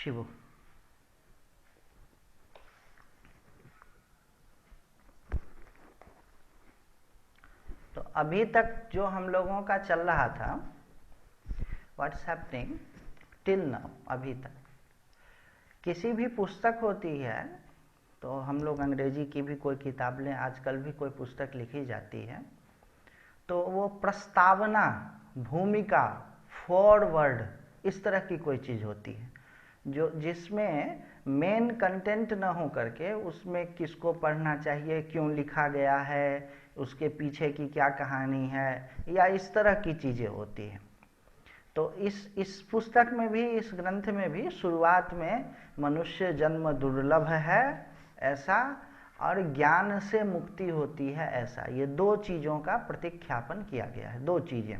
शिवू। तो अभी तक जो हम लोगों का चल रहा था, व्हाट्स हैपनिंग टिल नाउ, अभी तक किसी भी पुस्तक होती है, तो हम लोग अंग्रेजी की भी कोई किताब लें, आजकल भी कोई पुस्तक लिखी जाती है, तो वो प्रस्तावना, भूमिका, फॉरवर्ड, इस तरह की कोई चीज़ होती है जो जिसमें मेन कंटेंट ना हो करके उसमें किसको पढ़ना चाहिए, क्यों लिखा गया है, उसके पीछे की क्या कहानी है, या इस तरह की चीज़ें होती हैं। तो इस पुस्तक में भी, इस ग्रंथ में भी शुरुआत में मनुष्य जन्म दुर्लभ है ऐसा, और ज्ञान से मुक्ति होती है ऐसा, ये दो चीज़ों का प्रतिख्यापन किया गया है। दो चीज़ें,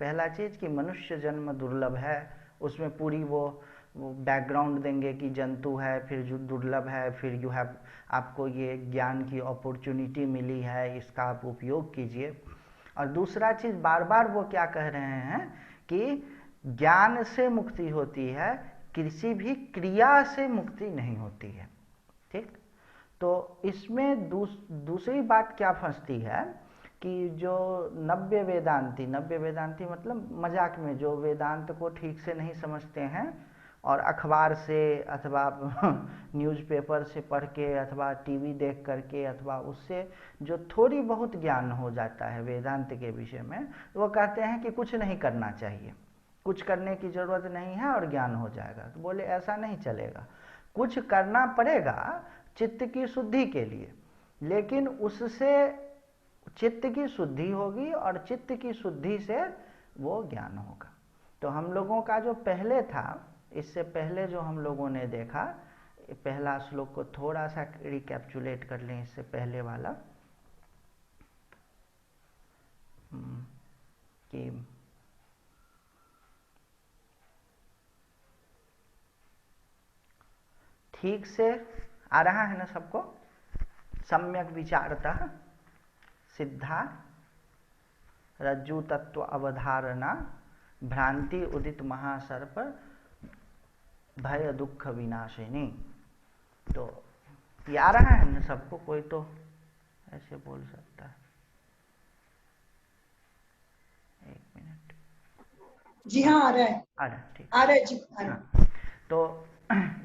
पहला चीज़ कि मनुष्य जन्म दुर्लभ है, उसमें पूरी वो बैकग्राउंड देंगे कि जंतु है, फिर जो दुर्लभ है, फिर यू हैव, आपको ये ज्ञान की अपॉर्चुनिटी मिली है, इसका आप उपयोग कीजिए। और दूसरा चीज़, बार बार वो क्या कह रहे हैं कि ज्ञान से मुक्ति होती है, किसी भी क्रिया से मुक्ति नहीं होती है। ठीक, तो इसमें दूसरी बात क्या फंसती है कि जो नव्य वेदांती मतलब मजाक में, जो वेदांत को ठीक से नहीं समझते हैं और अखबार से अथवा न्यूज़पेपर से पढ़ के अथवा टीवी देख करके अथवा उससे जो थोड़ी बहुत ज्ञान हो जाता है वेदांत के विषय में, वो कहते हैं कि कुछ नहीं करना चाहिए, कुछ करने की ज़रूरत नहीं है और ज्ञान हो जाएगा। तो बोले ऐसा नहीं चलेगा, कुछ करना पड़ेगा चित्त की शुद्धि के लिए, लेकिन उससे चित्त की शुद्धि होगी और चित्त की शुद्धि से वो ज्ञान होगा। तो हम लोगों का जो पहले था, इससे पहले जो हम लोगों ने देखा, पहला श्लोक को थोड़ा सा रिकैप्चुलेट कर लें, इससे पहले वाला कि ठीक से आ रहा है ना सबको, सम्यक विचारतः सिद्धा रज्जु तत्व अवधारणा भ्रांति उदित महासर्प भय दुख विनाशिनी। तो ये आ रहा है ना सबको, कोई तो ऐसे बोल सकता है। एक मिनट। जी हाँ, आ रहा है, आ रहा है, ठीक, आ रहा है जी, आ रहा है। हाँ। तो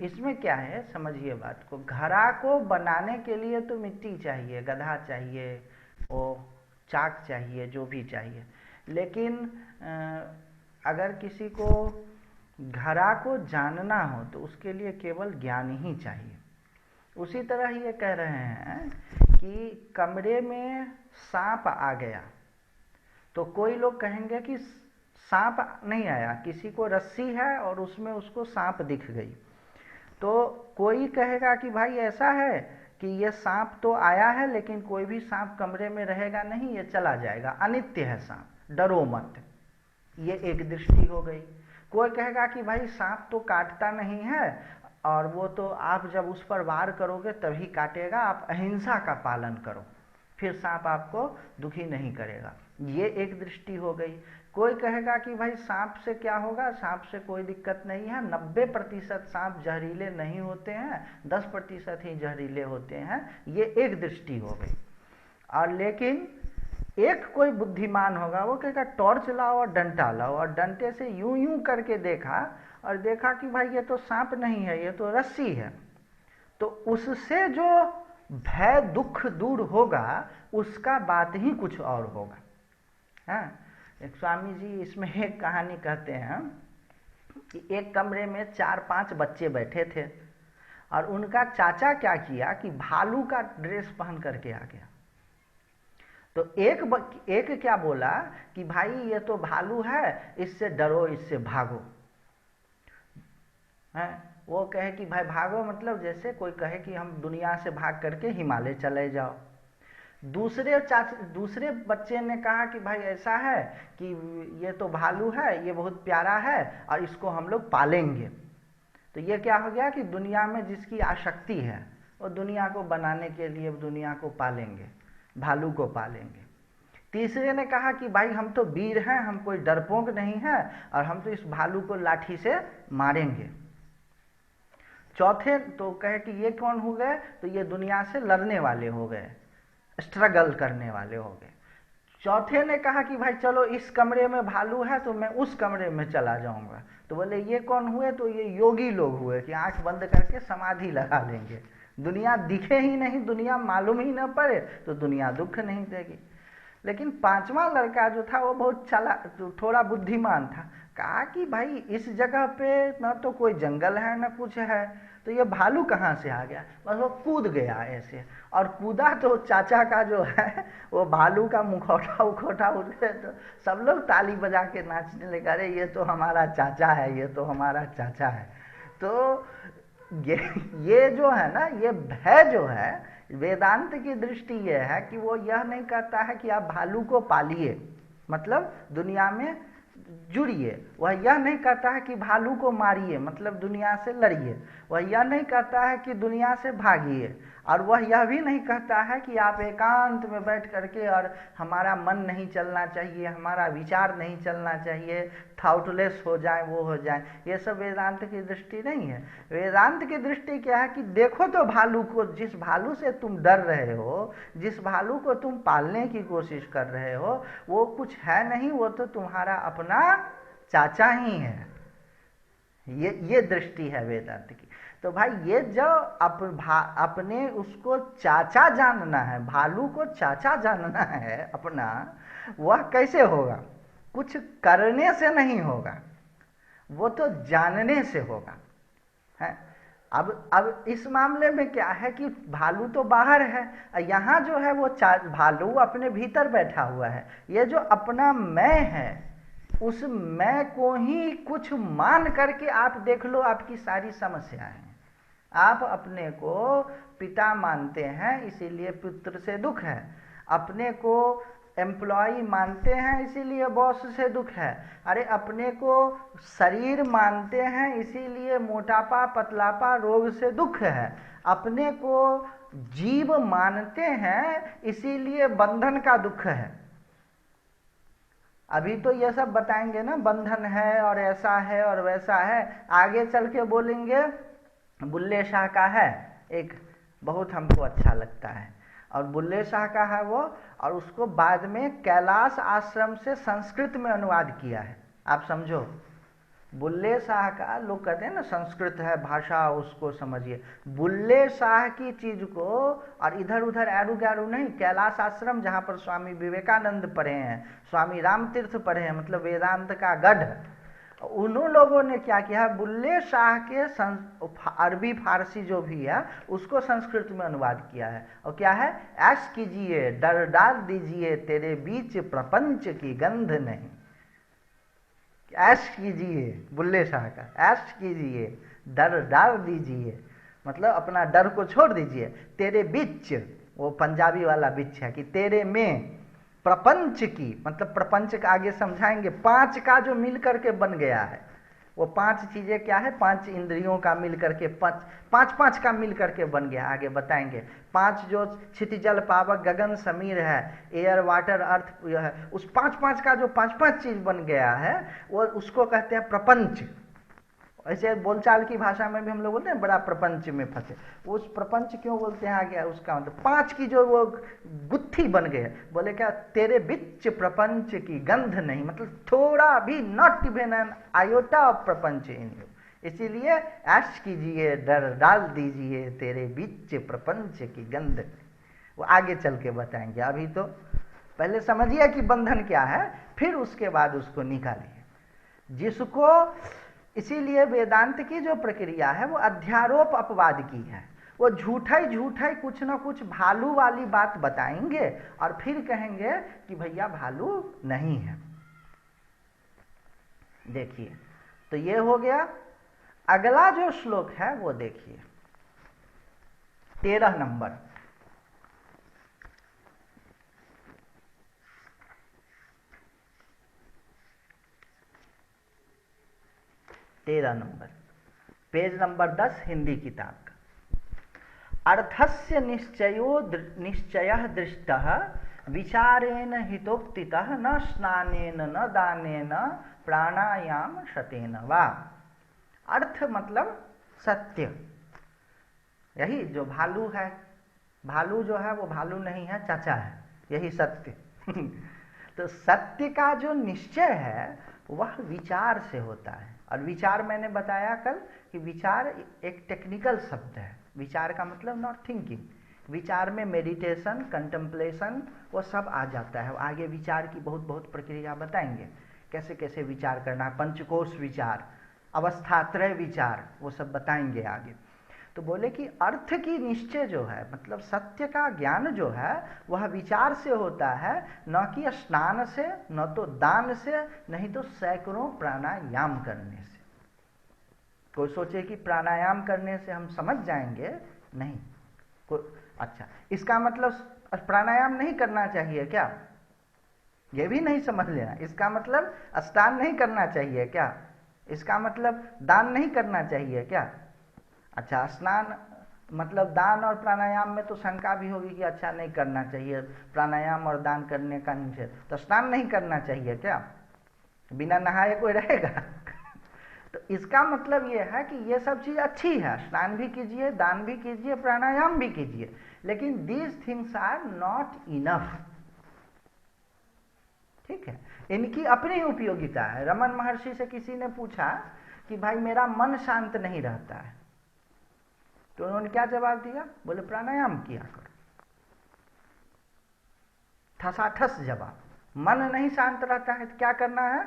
इसमें क्या है, समझिए बात को, घड़ा को बनाने के लिए तो मिट्टी चाहिए, गधा चाहिए, वो चाक चाहिए, जो भी चाहिए, लेकिन अगर किसी को घड़ा को जानना हो तो उसके लिए केवल ज्ञान ही चाहिए। उसी तरह ये कह रहे हैं कि कमरे में सांप आ गया, तो कोई लोग कहेंगे कि सांप नहीं आया, किसी को रस्सी है और उसमें उसको सांप दिख गई, तो कोई कहेगा कि भाई ऐसा है कि ये सांप तो आया है लेकिन कोई भी सांप कमरे में रहेगा नहीं, ये चला जाएगा, अनित्य है सांप, डरो मत। ये एक दृष्टि हो गई। कोई कहेगा कि भाई सांप तो काटता नहीं है और वो तो आप जब उस पर वार करोगे तभी काटेगा, आप अहिंसा का पालन करो, फिर सांप आपको दुखी नहीं करेगा, ये एक दृष्टि हो गई। कोई कहेगा कि भाई सांप से क्या होगा, सांप से कोई दिक्कत नहीं है, 90% सांप जहरीले नहीं होते हैं, 10% ही जहरीले होते हैं, ये एक दृष्टि हो गई। और लेकिन एक कोई बुद्धिमान होगा, वो कहेगा टॉर्च लाओ और डंडा लाओ, और डंडे से यूं यूं करके देखा और देखा कि भाई ये तो सांप नहीं है, ये तो रस्सी है, तो उससे जो भय दुख दूर होगा उसका बात ही कुछ और होगा। हाँ, एक स्वामी जी इसमें एक कहानी कहते हैं कि एक कमरे में 4-5 बच्चे बैठे थे और उनका चाचा क्या किया कि भालू का ड्रेस पहन करके आ गया। तो एक क्या बोला कि भाई ये तो भालू है, इससे डरो, इससे भागो। है, वो कहे कि भाई भागो मतलब जैसे कोई कहे कि हम दुनिया से भाग करके हिमालय चले जाओ। दूसरे बच्चे ने कहा कि भाई ऐसा है कि ये तो भालू है, ये बहुत प्यारा है और इसको हम लोग पालेंगे। तो ये क्या हो गया कि दुनिया में जिसकी आसक्ति है वो दुनिया को बनाने के लिए दुनिया को पालेंगे, भालू को पालेंगे। तीसरे ने कहा कि भाई हम तो वीर हैं, हम कोई डरपोक नहीं है और हम तो इस भालू को लाठी से मारेंगे। चौथे तो कहे कि ये कौन हो गए, तो ये दुनिया से लड़ने वाले हो गए, स्ट्रगल करने वाले हो गए। चौथे ने कहा कि भाई चलो इस कमरे में भालू है तो मैं उस कमरे में चला जाऊंगा। तो बोले ये कौन हुए, तो ये योगी लोग हुए कि आंख बंद करके समाधि लगा लेंगे, दुनिया दिखे ही नहीं, दुनिया मालूम ही न पड़े तो दुनिया दुख नहीं देगी। लेकिन पांचवा लड़का जो था वो बहुत थोड़ा बुद्धिमान था। कहा कि भाई इस जगह पे न तो कोई जंगल है न कुछ है, तो ये भालू कहाँ से आ गया। बस वो कूद गया ऐसे, और कूदा तो चाचा का जो है वो भालू का मुखौटा उखौटा उठ गया, तो सब लोग ताली बजा के नाचने लगे, अरे ये तो हमारा चाचा है, ये तो हमारा चाचा है। तो ये जो है ना, ये भय जो है, वेदांत की दृष्टि ये है कि वो यह नहीं कहता है कि आप भालू को पालिए, मतलब दुनिया में जुड़िए। वह यह नहीं कहता है कि भालू को मारिए, मतलब दुनिया से लड़िए। वह यह नहीं कहता है कि दुनिया से भागिए, और वह यह भी नहीं कहता है कि आप एकांत में बैठ करके और हमारा मन नहीं चलना चाहिए, हमारा विचार नहीं चलना चाहिए, थॉटलेस हो जाए, वो हो जाए। ये सब वेदांत की दृष्टि नहीं है। वेदांत की दृष्टि क्या है कि देखो तो भालू को, जिस भालू से तुम डर रहे हो, जिस भालू को तुम पालने की कोशिश कर रहे हो, वो कुछ है नहीं, वो तो तुम्हारा अपना चाचा ही है। ये दृष्टि है वेदांत की। तो भाई ये जो अपने उसको चाचा जानना है, भालू को चाचा जानना है अपना, वह कैसे होगा? कुछ करने से नहीं होगा, वो तो जानने से होगा, है। अब इस मामले में क्या है कि भालू तो बाहर है, यहाँ जो है वो भालू अपने भीतर बैठा हुआ है। ये जो अपना मैं है, उस मैं को ही कुछ मान करके आप देख लो आपकी सारी समस्याएं हैं। आप अपने को पिता मानते हैं, इसीलिए पुत्र से दुख है। अपने को एम्प्लॉय मानते हैं, इसीलिए बॉस से दुख है। अरे अपने को शरीर मानते हैं, इसीलिए मोटापा पतलापा रोग से दुख है। अपने को जीव मानते हैं, इसीलिए बंधन का दुख है। अभी तो ये सब बताएंगे ना, बंधन है और ऐसा है और वैसा है। आगे चल के बोलेंगे, बुल्ले शाह का है एक, बहुत हमको अच्छा लगता है, और बुल्ले शाह का है वो, और उसको बाद में कैलाश आश्रम से संस्कृत में अनुवाद किया है। आप समझो, बुल्ले शाह का, लोग कहते हैं ना संस्कृत है भाषा, उसको समझिए। बुल्ले शाह की चीज को, और इधर उधर एरू गैरू नहीं, कैलाश आश्रम जहाँ पर स्वामी विवेकानंद पढ़े हैं, स्वामी रामतीर्थ पढ़े हैं, मतलब वेदांत का गढ़, उन्हों लोगों ने क्या किया, बुल्ले शाह के अरबी फारसी जो भी है उसको संस्कृत में अनुवाद किया है। और क्या है, ऐश कीजिए डर डाल दीजिए तेरे बीच प्रपंच की गंध नहीं। ऐश कीजिए, बुल्ले शाह का, ऐश कीजिए डर डाल दीजिए, मतलब अपना डर को छोड़ दीजिए। तेरे बीच, वो पंजाबी वाला बीच है कि तेरे में प्रपंच की, मतलब प्रपंच का आगे समझाएंगे, पांच का जो मिल करके बन गया है, वो पांच चीजें क्या है, पांच इंद्रियों का मिल करके पांच का मिल करके बन गया, आगे बताएंगे। पांच जो क्षितिजल पावक गगन समीर है, एयर वाटर अर्थ है, उस पांच का जो पांच चीज बन गया है, वो उसको कहते हैं प्रपंच। ऐसे बोलचाल की भाषा में भी हम लोग बोलते हैं बड़ा प्रपंच में फंसे। उस प्रपंच क्यों बोलते हैं आगे, उसका मतलब पांच की जो वो गुत्थी बन गए। बोले क्या, तेरे बीच प्रपंच की गंध नहीं, मतलब थोड़ा भी, not even an iota of प्रपंच इन यू। इसीलिए ऐश कीजिए डर डाल दीजिए तेरे बीच प्रपंच की गंध। वो आगे चल के बताएंगे, अभी तो पहले समझिए कि बंधन क्या है, फिर उसके बाद उसको निकालिए। जिसको, इसीलिए वेदांत की जो प्रक्रिया है वो अध्यारोप अपवाद की है। वो झूठा ही कुछ ना कुछ भालू वाली बात बताएंगे और फिर कहेंगे कि भैया भालू नहीं है। देखिए, तो ये हो गया। अगला जो श्लोक है वो देखिए, 13 नंबर। पेज नंबर 10 हिंदी किताब का। अर्थस्य निश्चयः दृष्टः विचारेण हितोक्तितः न स्नानेन न दानेन प्राणायाम शतेन वा। अर्थ मतलब सत्य, यही जो भालू है, भालू जो है वो भालू नहीं है, चाचा है, यही सत्य। तो सत्य का जो निश्चय है वह विचार से होता है। और विचार मैंने बताया कल कि विचार एक टेक्निकल शब्द है। विचार का मतलब नॉट थिंकिंग, विचार में मेडिटेशन, कंटेम्पलेशन वो सब आ जाता है। आगे विचार की बहुत बहुत प्रक्रिया बताएंगे, कैसे कैसे विचार करना है, पंचकोश विचार, अवस्थात्रय विचार, वो सब बताएंगे आगे। तो बोले कि अर्थ की निश्चय जो है, मतलब सत्य का ज्ञान जो है वह विचार से होता है, न कि स्नान से, न तो दान से, नहीं तो सैकड़ों प्राणायाम करने से। कोई सोचे कि प्राणायाम करने से हम समझ जाएंगे, नहीं। अच्छा, इसका मतलब प्राणायाम नहीं करना चाहिए क्या? ये भी नहीं समझ लेना। इसका मतलब स्नान नहीं करना चाहिए क्या? इसका मतलब दान नहीं करना चाहिए क्या? अच्छा, स्नान मतलब दान और प्राणायाम में तो शंका भी होगी कि अच्छा नहीं करना चाहिए, प्राणायाम और दान करने का निषेध, तो स्नान नहीं करना चाहिए क्या? बिना नहाए कोई रहेगा? तो इसका मतलब ये है कि ये सब चीज़ अच्छी है, स्नान भी कीजिए, दान भी कीजिए, प्राणायाम भी कीजिए, लेकिन these things are not enough. ठीक है, इनकी अपनी उपयोगिता है। रमन महर्षि से किसी ने पूछा कि भाई मेरा मन शांत नहीं रहता है, तो उन्होंने क्या जवाब दिया? बोले प्राणायाम किया करो। ठसाठस जवाब। मन नहीं शांत रहता है तो क्या करना है?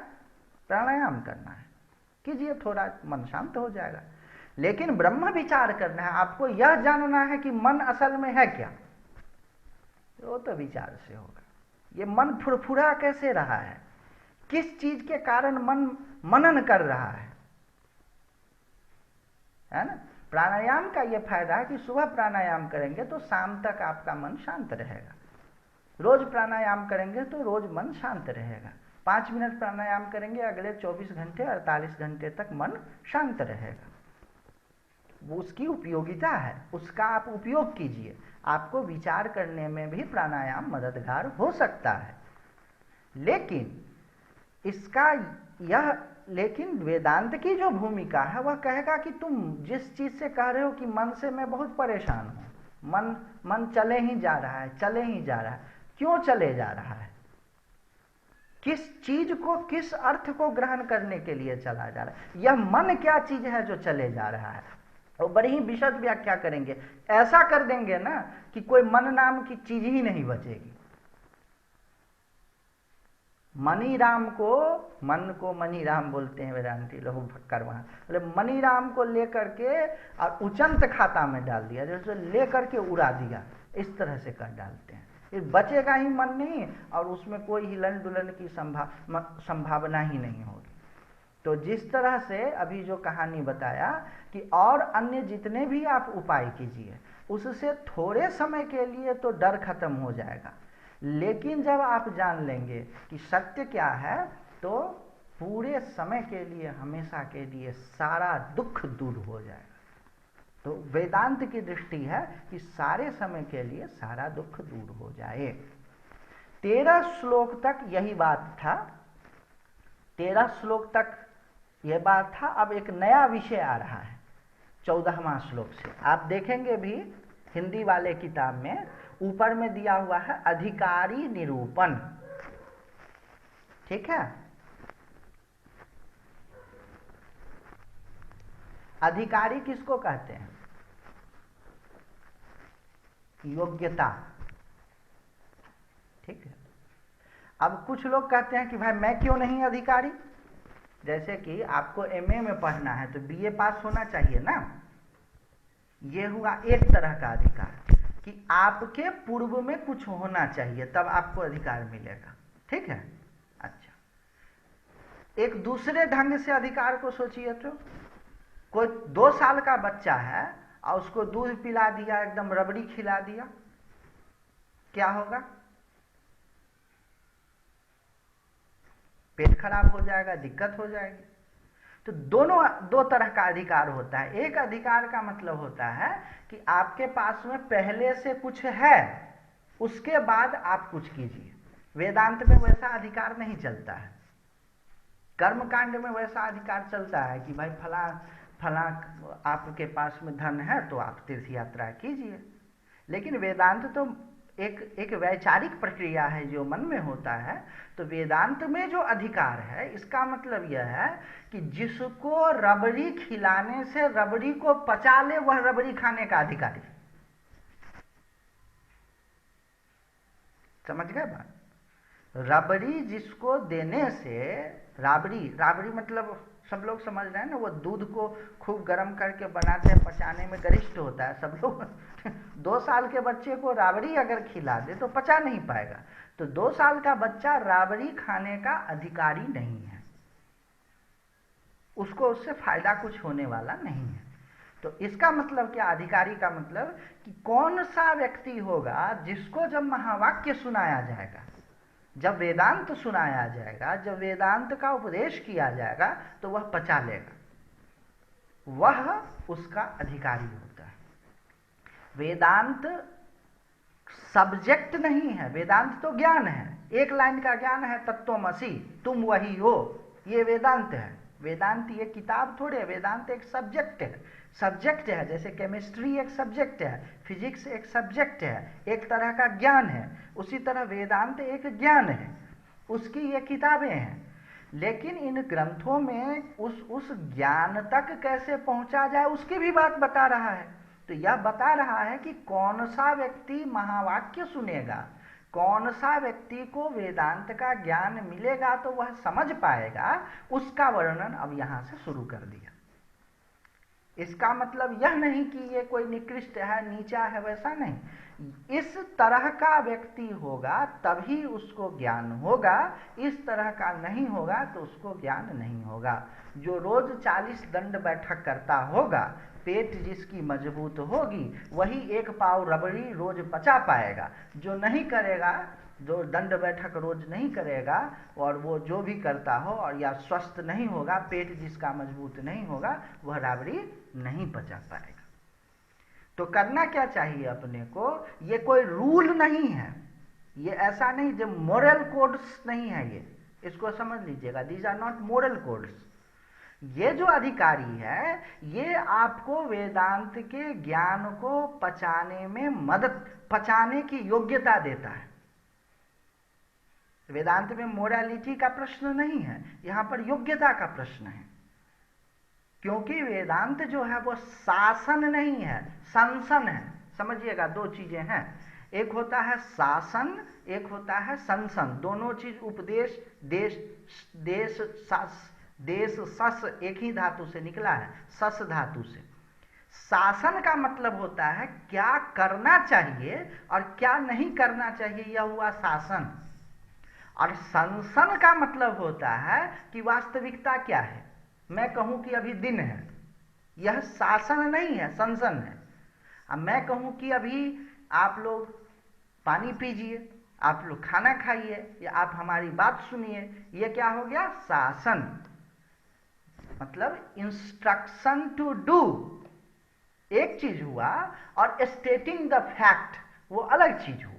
प्राणायाम करना है, कीजिए, थोड़ा मन शांत हो जाएगा। लेकिन ब्रह्म विचार करना है, आपको यह जानना है कि मन असल में है क्या, वो तो विचार से होगा। ये मन फुरफुरा कैसे रहा है, किस चीज के कारण मन मनन कर रहा है ना? प्राणायाम का ये फायदा है कि सुबह प्राणायाम करेंगे तो शाम तक आपका मन शांत रहेगा। रोज प्राणायाम करेंगे तो रोज मन शांत रहेगा। 5 मिनट प्राणायाम करेंगे, अगले 24 घंटे 48 घंटे तक मन शांत रहेगा। वो उसकी उपयोगिता है, उसका आप उपयोग कीजिए। आपको विचार करने में भी प्राणायाम मददगार हो सकता है। लेकिन इसका यह लेकिन वेदांत की जो भूमिका है वह कहेगा कि तुम जिस चीज से कह रहे हो कि मन से मैं बहुत परेशान हूं, मन चले ही जा रहा है, चले ही जा रहा है, क्यों चले जा रहा है? किस चीज को, किस अर्थ को ग्रहण करने के लिए चला जा रहा है? यह मन क्या चीज है जो चले जा रहा है? और बड़ी ही विशद व्याख्या करेंगे। ऐसा कर देंगे ना कि कोई मन नाम की चीज ही नहीं बचेगी। मनीराम को, मन को मनीराम बोलते हैं वेदांती लोग, भक्कर वहां बोले मनीराम को लेकर के और उचंत खाता में डाल दिया, जैसे लेकर के उड़ा दिया, इस तरह से कर डालते हैं। फिर बचेगा ही मन नहीं, और उसमें कोई हिलन डुलन की संभावना ही नहीं होगी। तो जिस तरह से अभी जो कहानी बताया कि और अन्य जितने भी आप उपाय कीजिए, उससे थोड़े समय के लिए तो डर खत्म हो जाएगा, लेकिन जब आप जान लेंगे कि सत्य क्या है तो पूरे समय के लिए, हमेशा के लिए सारा दुख दूर हो जाएगा। तो वेदांत की दृष्टि है कि सारे समय के लिए सारा दुख दूर हो जाए। 13 श्लोक तक यही बात था, 13 श्लोक तक यह बात था। अब एक नया विषय आ रहा है 14वां श्लोक से। आप देखेंगे भी हिंदी वाले किताब में ऊपर में दिया हुआ है अधिकारी निरूपण, ठीक है? अधिकारी किसको कहते हैं? योग्यता, ठीक है। अब कुछ लोग कहते हैं कि भाई मैं क्यों नहीं अधिकारी? जैसे कि आपको एमए में पढ़ना है तो बीए पास होना चाहिए ना। ये हुआ एक तरह का अधिकार कि आपके पूर्व में कुछ होना चाहिए, तब आपको अधिकार मिलेगा, ठीक है। अच्छा, एक दूसरे ढंग से अधिकार को सोचिए तो कोई 2 साल का बच्चा है और उसको दूध पिला दिया, एकदम रबड़ी खिला दिया, क्या होगा? पेट खराब हो जाएगा, दिक्कत हो जाएगी। तो दोनों 2 तरह का अधिकार होता है। एक अधिकार का मतलब होता है कि आपके पास में पहले से कुछ है, उसके बाद आप कुछ कीजिए। वेदांत में वैसा अधिकार नहीं चलता है। कर्मकांड में वैसा अधिकार चलता है कि भाई फला आपके पास में धन है तो आप तीर्थ यात्रा कीजिए। लेकिन वेदांत तो एक वैचारिक प्रक्रिया है जो मन में होता है। तो वेदांत में जो अधिकार है, इसका मतलब यह है कि जिसको रबड़ी खिलाने से रबड़ी को पचा ले, वह रबड़ी खाने का अधिकारी। समझ गए बात? रबड़ी जिसको देने से, राबड़ी मतलब सब लोग समझ रहे हैं ना, वो दूध को खूब गर्म करके बनाते हैं, पचाने में गरिष्ठ होता है। सब लोग 2 साल के बच्चे को राबड़ी अगर खिला दे तो पचा नहीं पाएगा। तो 2 साल का बच्चा राबड़ी खाने का अधिकारी नहीं है, उसको उससे फायदा कुछ होने वाला नहीं है। तो इसका मतलब क्या? अधिकारी का मतलब कि कौन सा व्यक्ति होगा जिसको जब महावाक्य सुनाया जाएगा, जब वेदांत सुनाया जाएगा, जब वेदांत का उपदेश किया जाएगा, तो वह पचा लेगा, वह उसका अधिकारी होता है। वेदांत सब्जेक्ट नहीं है, वेदांत तो ज्ञान है। एक लाइन का ज्ञान है, तत्त्वमसि, तुम वही हो, ये वेदांत है। वेदांत ये किताब थोड़े है, वेदांत एक सब्जेक्ट है। सब्जेक्ट है, जैसे केमिस्ट्री एक सब्जेक्ट है, फिजिक्स एक सब्जेक्ट है, एक तरह का ज्ञान है। उसी तरह वेदांत एक ज्ञान है, उसकी ये किताबें हैं। लेकिन इन ग्रंथों में उस ज्ञान तक कैसे पहुंचा जाए, उसकी भी बात बता रहा है। तो यह बता रहा है कि कौन सा व्यक्ति महावाक्य सुनेगा, कौन सा व्यक्ति को वेदांत का ज्ञान मिलेगा तो वह समझ पाएगा, उसका वर्णन अब यहाँ से शुरू कर दिया। इसका मतलब यह नहीं कि ये कोई निकृष्ट है, नीचा है, वैसा नहीं। इस तरह का व्यक्ति होगा तभी उसको ज्ञान होगा, इस तरह का नहीं होगा तो उसको ज्ञान नहीं होगा। जो रोज 40 दंड बैठक करता होगा, पेट जिसकी मजबूत होगी, वही 1 पाव रबड़ी रोज पचा पाएगा। जो नहीं करेगा, जो दंड बैठक रोज नहीं करेगा, और वो जो भी करता हो और या स्वस्थ नहीं होगा, पेट जिसका मजबूत नहीं होगा, वह राबड़ी नहीं पचा पाएगा। तो करना क्या चाहिए अपने को? ये कोई रूल नहीं है, ये ऐसा नहीं, जो मोरल कोड्स नहीं है, ये इसको समझ लीजिएगा। These are not moral codes. ये जो अधिकारी है, ये आपको वेदांत के ज्ञान को पचाने में मदद, पचाने की योग्यता देता है। वेदांत में मोरालिटी का प्रश्न नहीं है, यहाँ पर योग्यता का प्रश्न है। क्योंकि वेदांत जो है वो शासन नहीं है, संसन है। समझिएगा, 2 चीजें हैं, एक होता है शासन, एक होता है संसन। दोनों चीज उपदेश, देश सस एक ही धातु से निकला है, सस धातु से। शासन का मतलब होता है क्या करना चाहिए और क्या नहीं करना चाहिए, यह हुआ शासन। और संसन का मतलब होता है कि वास्तविकता क्या है। मैं कहूं कि अभी दिन है, यह शासन नहीं है, संसन है। अब मैं कहूं कि अभी आप लोग पानी पीजिए, आप लोग खाना खाइए, या आप हमारी बात सुनिए, यह क्या हो गया? शासन। मतलब इंस्ट्रक्शन टू डू एक चीज हुआ, और स्टेटिंग द फैक्ट वो अलग चीज हुआ।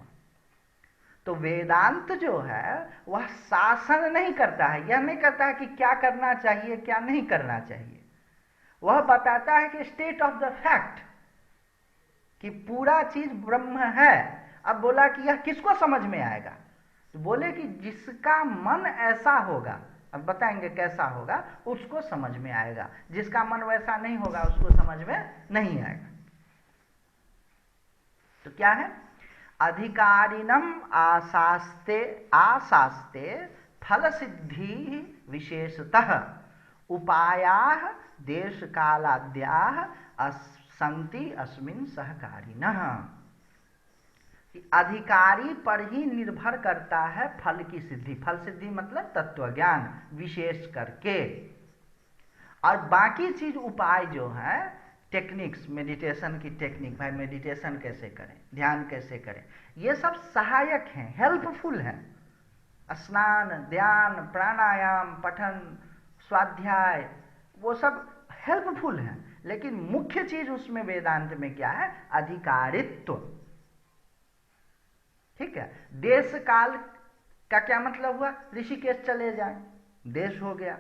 तो वेदांत जो है वह शासन नहीं करता है, यह नहीं करता है कि क्या करना चाहिए क्या नहीं करना चाहिए। वह बताता है कि स्टेट ऑफ द फैक्ट, कि पूरा चीज ब्रह्म है। अब बोला कि यह किसको समझ में आएगा? तो बोले कि जिसका मन ऐसा होगा, अब बताएंगे कैसा होगा, उसको समझ में आएगा। जिसका मन वैसा नहीं होगा उसको समझ में नहीं आएगा। तो क्या है? अधिकारिणम आशास्ते फल सिद्धि विशेषतः उपायाः देश कालाद्याः संति अस्मिन सहकारिणः। अधिकारी पर ही निर्भर करता है फल की सिद्धि। फल सिद्धि मतलब तत्व ज्ञान विशेष करके, और बाकी चीज उपाय जो है, टेक्निक्स, मेडिटेशन की टेक्निक, भाई मेडिटेशन कैसे करें, ध्यान कैसे करें, ये सब सहायक हैं, हेल्पफुल हैं। स्नान, ध्यान, प्राणायाम, पठन, स्वाध्याय, वो सब हेल्पफुल हैं। लेकिन मुख्य चीज उसमें वेदांत में क्या है? अधिकारित्व। ठीक है। देश काल का क्या मतलब हुआ? ऋषिकेश चले जाएं, देश हो गया।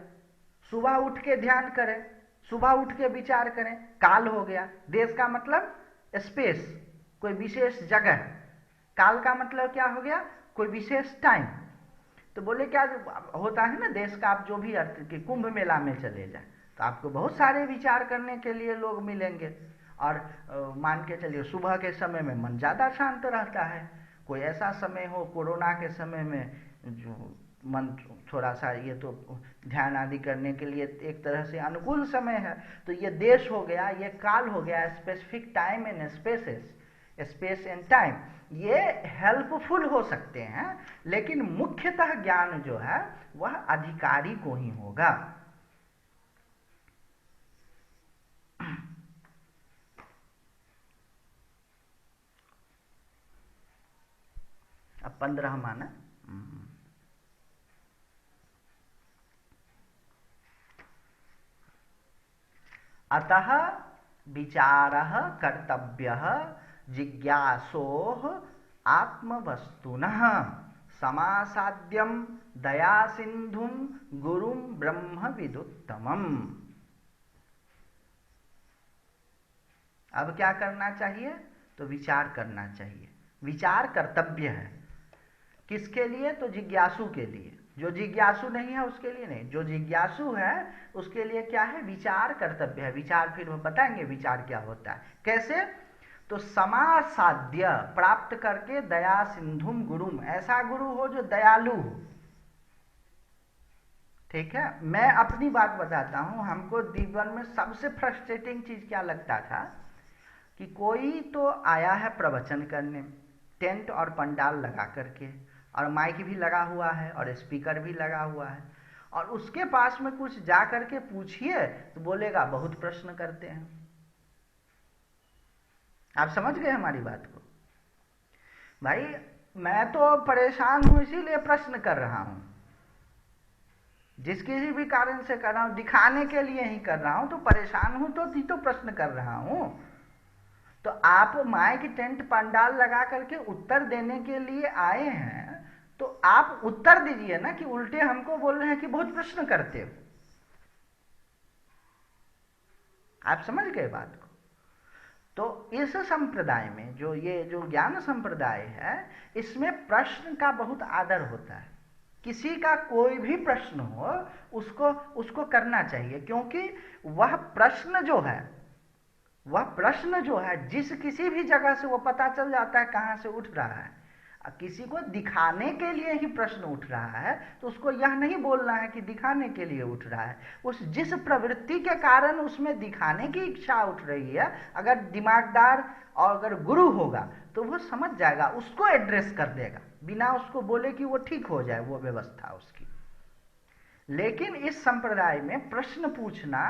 सुबह उठ के ध्यान करें, सुबह उठ के विचार करें, काल हो गया। देश का मतलब स्पेस, कोई विशेष जगह। काल का मतलब क्या हो गया? कोई विशेष टाइम। तो बोले क्या होता है ना देश का, आप जो भी अर्थ कि कुंभ मेला में चले जाए तो आपको बहुत सारे विचार करने के लिए लोग मिलेंगे। और मान के चलिए सुबह के समय में मन ज़्यादा शांत रहता है। कोई ऐसा समय हो कोरोना के समय में जो मन थोड़ा सा, ये तो ध्यान आदि करने के लिए एक तरह से अनुकूल समय है। तो ये देश हो गया, ये काल हो गया, specific time and spaces, space and time, ये हेल्पफुल हो सकते हैं। लेकिन मुख्यतः ज्ञान जो है वह अधिकारी को ही होगा। अब 15 माना। अतः विचारः कर्तव्यः जिज्ञासोः आत्मवस्तुनः समासाद्यं दयासिन्धुं गुरुं ब्रह्म विदुत्तमम्। अब क्या करना चाहिए? तो विचार करना चाहिए। विचार कर्तव्य है। किसके लिए? तो जिज्ञासु के लिए। जो जिज्ञासु नहीं है उसके लिए नहीं, जो जिज्ञासु है उसके लिए क्या है? विचार कर्तव्य है। विचार फिर हम बताएंगे विचार क्या होता है, कैसे। तो समासाद्य, प्राप्त करके, दया सिंधुम गुरुम, ऐसा गुरु हो जो दयालु हो। ठीक है, मैं अपनी बात बताता हूं। हमको जीवन में सबसे फ्रस्ट्रेटिंग चीज क्या लगता था कि कोई तो आया है प्रवचन करने, टेंट और पंडाल लगा करके, और माइक भी लगा हुआ है और स्पीकर भी लगा हुआ है, और उसके पास में कुछ जा करके पूछिए तो बोलेगा बहुत प्रश्न करते हैं। आप समझ गए हमारी बात को? भाई मैं तो परेशान हूं इसीलिए प्रश्न कर रहा हूं, जिस किसी भी कारण से कर रहा हूं, दिखाने के लिए ही कर रहा हूं। तो परेशान हूं तो प्रश्न कर रहा हूं। तो आप माइक टेंट पंडाल लगा करके उत्तर देने के लिए आए हैं, तो आप उत्तर दीजिए ना, कि उल्टे हमको बोल रहे हैं कि बहुत प्रश्न करते हो। आप समझ गए बात को? तो इस संप्रदाय में जो ये जो ज्ञान संप्रदाय है, इसमें प्रश्न का बहुत आदर होता है। किसी का कोई भी प्रश्न हो उसको करना चाहिए, क्योंकि वह प्रश्न जो है जिस किसी भी जगह से वो पता चल जाता है कहां से उठ रहा है। किसी को दिखाने के लिए ही प्रश्न उठ रहा है तो उसको यह नहीं बोलना है कि दिखाने के लिए उठ रहा है। उस जिस प्रवृत्ति के कारण उसमें दिखाने की इच्छा उठ रही है, अगर दिमागदार और अगर गुरु होगा तो वो समझ जाएगा, उसको एड्रेस कर देगा, बिना उसको बोले कि वो ठीक हो जाए वो व्यवस्था उसकी। लेकिन इस संप्रदाय में प्रश्न पूछना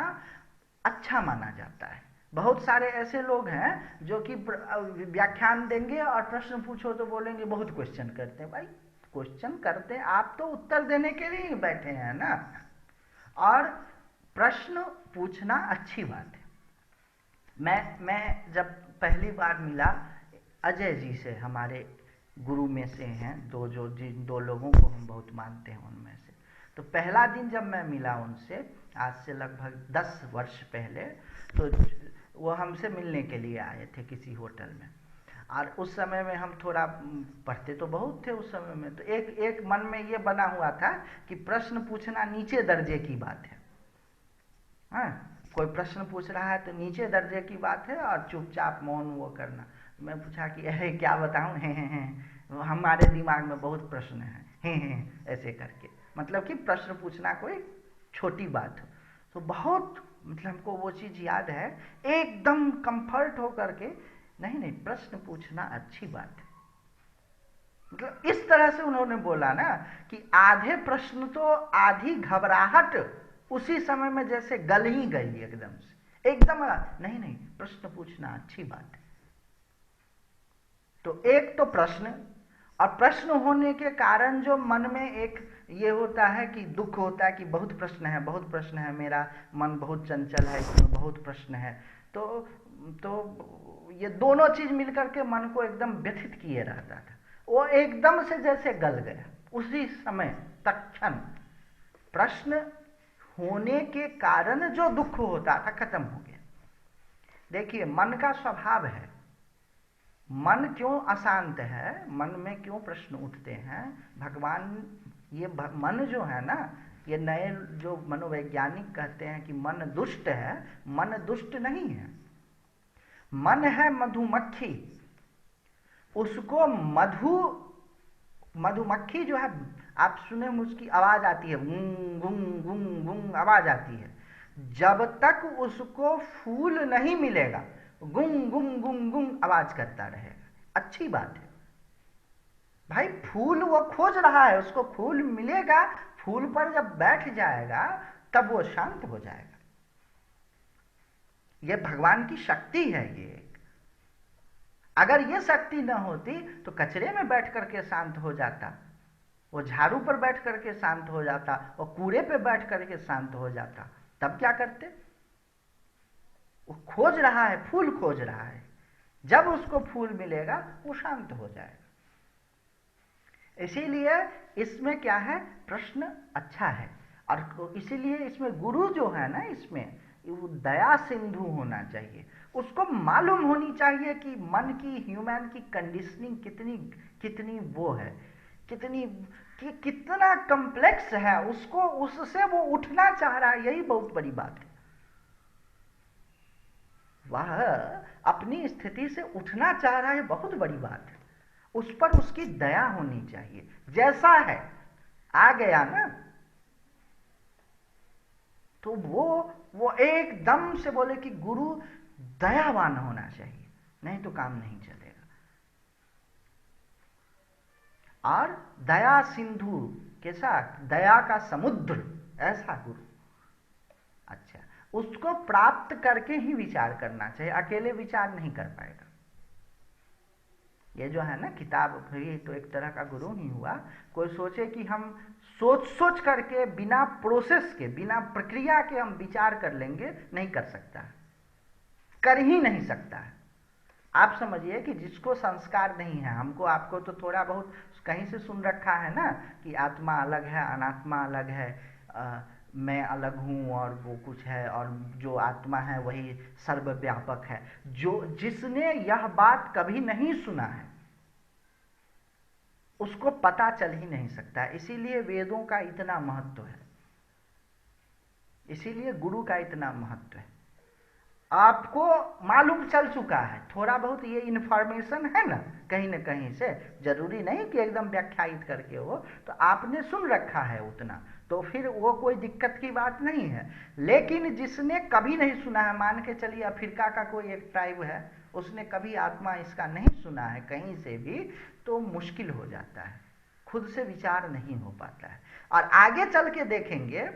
अच्छा माना जाता है। बहुत सारे ऐसे लोग हैं जो कि व्याख्यान देंगे और प्रश्न पूछो तो बोलेंगे बहुत क्वेश्चन करते हैं। भाई क्वेश्चन करते हैं, आप तो उत्तर देने के लिए ही बैठे हैं ना। और प्रश्न पूछना अच्छी बात है। मैं जब पहली बार मिला अजय जी से, हमारे गुरु में से हैं जिन दो लोगों को हम बहुत मानते हैं उनमें से, तो पहला दिन जब मैं मिला उनसे, आज से लगभग 10 वर्ष पहले, तो वो हमसे मिलने के लिए आए थे किसी होटल में। और उस समय में हम थोड़ा पढ़ते तो बहुत थे उस समय में, तो एक मन में ये बना हुआ था कि प्रश्न पूछना नीचे दर्जे की बात है। हाँ, कोई प्रश्न पूछ रहा है तो नीचे दर्जे की बात है, और चुपचाप मौन वो करना। मैं पूछा कि अरे क्या बताऊं, हैं हमारे दिमाग में बहुत प्रश्न हैं, ऐसे करके, मतलब कि प्रश्न पूछना कोई छोटी बात हो। तो बहुत मतलब हमको वो चीज़ याद है, एकदम कंफर्ट हो करके, नहीं प्रश्न पूछना अच्छी बात है। मतलब इस तरह से उन्होंने बोला ना कि आधे प्रश्न तो आधी घबराहट उसी समय में जैसे गल ही गई एकदम से, एकदम नहीं प्रश्न पूछना अच्छी बात है। तो एक तो प्रश्न, और प्रश्न होने के कारण जो मन में एक ये होता है कि दुख होता है कि बहुत प्रश्न है, मेरा मन बहुत चंचल है, इसमें बहुत प्रश्न है। तो ये दोनों चीज मिलकर के मन को एकदम व्यथित किए रहता था। वो एकदम से जैसे गल गया उसी समय, तत्क्षण प्रश्न होने के कारण जो दुख होता था खत्म हो गया। देखिए, मन का स्वभाव है, मन क्यों अशांत है, मन में क्यों प्रश्न उठते हैं, भगवान ये मन जो है ना, ये नए जो मनोवैज्ञानिक कहते हैं कि मन दुष्ट है, मन दुष्ट नहीं है। मन है मधुमक्खी, उसको मधुमक्खी जो है, आप सुने उसकी आवाज आती है, गुंग गुंग गुंग गुंग आवाज आती है। जब तक उसको फूल नहीं मिलेगा गुंग गुंग गुंग गुंग आवाज करता रहेगा। अच्छी बात है भाई, फूल वो खोज रहा है, उसको फूल मिलेगा, फूल पर जब बैठ जाएगा तब वो शांत हो जाएगा। ये भगवान की शक्ति है। ये अगर ये शक्ति न होती तो कचरे में बैठ करके शांत हो जाता, वो झाड़ू पर बैठ करके शांत हो जाता, वो कूड़े पे बैठ करके शांत हो जाता। तब क्या करते? वो खोज रहा है, फूल खोज रहा है, जब उसको फूल मिलेगा वो शांत हो जाएगा। इसीलिए इसमें क्या है, प्रश्न अच्छा है। और इसीलिए इसमें गुरु जो है ना, इसमें वो दया सिंधु होना चाहिए। उसको मालूम होनी चाहिए कि मन की, ह्यूमन की कंडीशनिंग कितनी वो है, कितना कॉम्प्लेक्स है, उसको उससे वो उठना चाह रहा है। यही बहुत बड़ी बात है। वह अपनी स्थिति से उठना चाह रहा है, बहुत बड़ी बात है। उस पर उसकी दया होनी चाहिए। जैसा है आ गया ना, तो वो एकदम से बोले कि गुरु दयावान होना चाहिए, नहीं तो काम नहीं चलेगा। और दया सिंधु के साथ दया का समुद्र, ऐसा गुरु। अच्छा, उसको प्राप्त करके ही विचार करना चाहिए, अकेले विचार नहीं कर पाएगा। ये जो है ना किताब, ये तो एक तरह का गुरु नहीं हुआ। कोई सोचे कि हम सोच करके, बिना प्रोसेस के, बिना प्रक्रिया के हम विचार कर लेंगे, नहीं कर सकता, कर ही नहीं सकता है। आप समझिए कि जिसको संस्कार नहीं है, हमको आपको तो थोड़ा बहुत कहीं से सुन रखा है ना कि आत्मा अलग है, अनात्मा अलग है, मैं अलग हूँ और वो कुछ है, और जो आत्मा है वही सर्वव्यापक है। जिसने यह बात कभी नहीं सुना है उसको पता चल ही नहीं सकता है। इसीलिए वेदों का इतना महत्व है, इसीलिए गुरु का इतना महत्व है। आपको मालूम चल चुका है, थोड़ा बहुत ये इन्फॉर्मेशन है ना कहीं से, जरूरी नहीं कि एकदम व्याख्यायित करके हो, तो आपने सुन रखा है उतना, तो फिर वो कोई दिक्कत की बात नहीं है। लेकिन जिसने कभी नहीं सुना है, मान के चलिए अफ्रीका का कोई एक ट्राइब है, उसने कभी आत्मा इसका नहीं सुना है कहीं से भी, तो मुश्किल हो जाता है, खुद से विचार नहीं हो पाता है। और आगे चल के देखेंगे,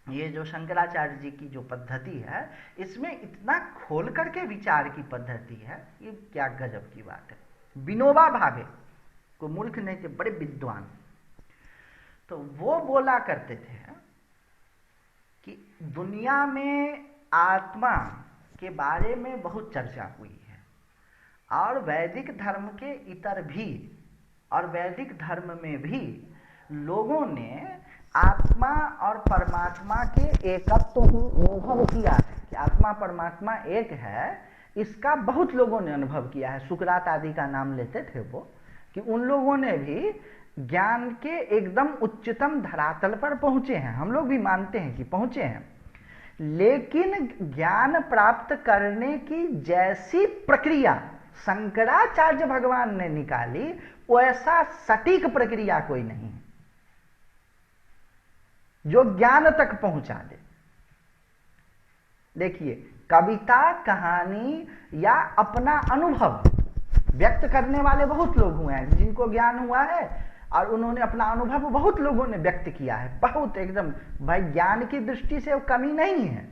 ये जो शंकराचार्य जी की जो पद्धति है, इसमें इतना खोल करके विचार की पद्धति है, ये क्या गजब की बात है। विनोबा भावे को मूर्ख नहीं थे, बड़े विद्वान, तो वो बोला करते थे कि दुनिया में आत्मा के बारे में बहुत चर्चा हुई है, और वैदिक धर्म के इतर भी, और वैदिक धर्म में भी लोगों ने आत्मा और परमात्मा के एकत्व को अनुभव किया है कि आत्मा परमात्मा एक है। इसका बहुत लोगों ने अनुभव किया है। सुकरात आदि का नाम लेते थे वो, कि उन लोगों ने भी ज्ञान के एकदम उच्चतम धरातल पर पहुंचे हैं। हम लोग भी मानते हैं कि पहुंचे हैं, लेकिन ज्ञान प्राप्त करने की जैसी प्रक्रिया शंकराचार्य भगवान ने निकाली, वैसा सटीक प्रक्रिया कोई नहीं है जो ज्ञान तक पहुंचा दे। देखिए, कविता, कहानी या अपना अनुभव व्यक्त करने वाले बहुत लोग हुए हैं जिनको ज्ञान हुआ है, और उन्होंने अपना अनुभव बहुत लोगों ने व्यक्त किया है, बहुत एकदम। भाई ज्ञान की दृष्टि से वो कमी नहीं है,